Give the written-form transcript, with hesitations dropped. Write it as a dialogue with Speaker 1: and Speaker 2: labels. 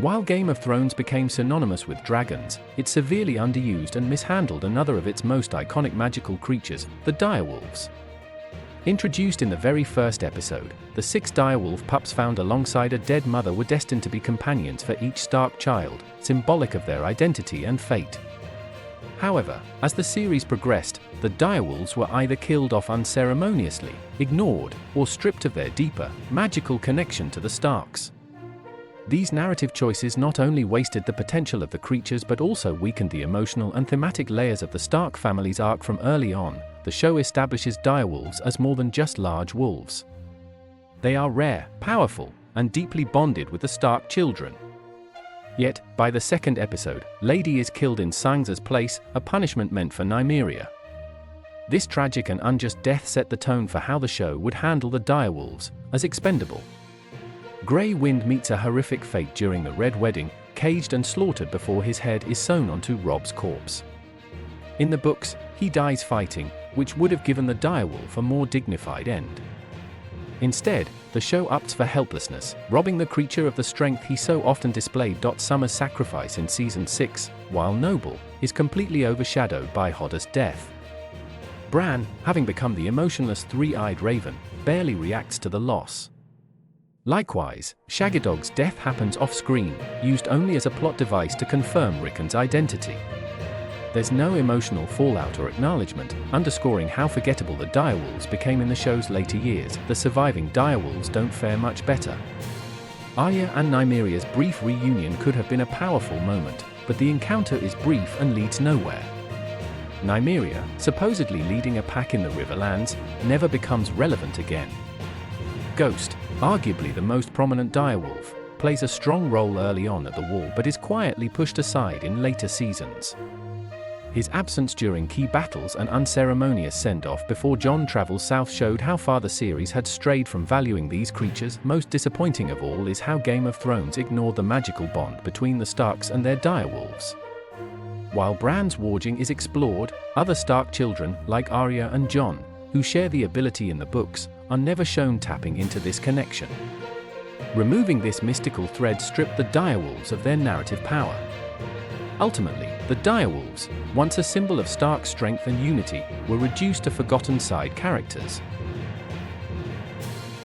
Speaker 1: While Game of Thrones became synonymous with dragons, it severely underused and mishandled another of its most iconic magical creatures, the Direwolves. Introduced in the very first episode, the 6 direwolf pups found alongside a dead mother were destined to be companions for each Stark child, symbolic of their identity and fate. However, as the series progressed, the direwolves were either killed off unceremoniously, ignored, or stripped of their deeper, magical connection to the Starks. These narrative choices not only wasted the potential of the creatures but also weakened the emotional and thematic layers of the Stark family's arc. From early on, the show establishes direwolves as more than just large wolves. They are rare, powerful, and deeply bonded with the Stark children. Yet, by the second episode, Lady is killed in Sansa's place, a punishment meant for Nymeria. This tragic and unjust death set the tone for how the show would handle the direwolves, as expendable. Grey Wind meets a horrific fate during the Red Wedding, caged and slaughtered before his head is sewn onto Robb's corpse. In the books, he dies fighting, which would have given the direwolf a more dignified end. Instead, the show opts for helplessness, robbing the creature of the strength he so often displayed. Summer's sacrifice in Season 6, while noble, is completely overshadowed by Hodda's death. Bran, having become the emotionless three-eyed raven, barely reacts to the loss. Likewise, Shaggydog's death happens off-screen, used only as a plot device to confirm Rickon's identity. There's no emotional fallout or acknowledgement, underscoring how forgettable the direwolves became in the show's later years. The surviving direwolves don't fare much better. Arya and Nymeria's brief reunion could have been a powerful moment, but the encounter is brief and leads nowhere. Nymeria, supposedly leading a pack in the Riverlands, never becomes relevant again. Ghost, arguably the most prominent direwolf, plays a strong role early on at the Wall but is quietly pushed aside in later seasons. His absence during key battles and unceremonious send-off before Jon travels south showed how far the series had strayed from valuing these creatures. Most disappointing of all is how Game of Thrones ignored the magical bond between the Starks and their direwolves. While Bran's warging is explored, other Stark children, like Arya and Jon, who share the ability in the books, are never shown tapping into this connection. Removing this mystical thread stripped the direwolves of their narrative power. Ultimately, the direwolves, once a symbol of Stark strength and unity, were reduced to forgotten side characters.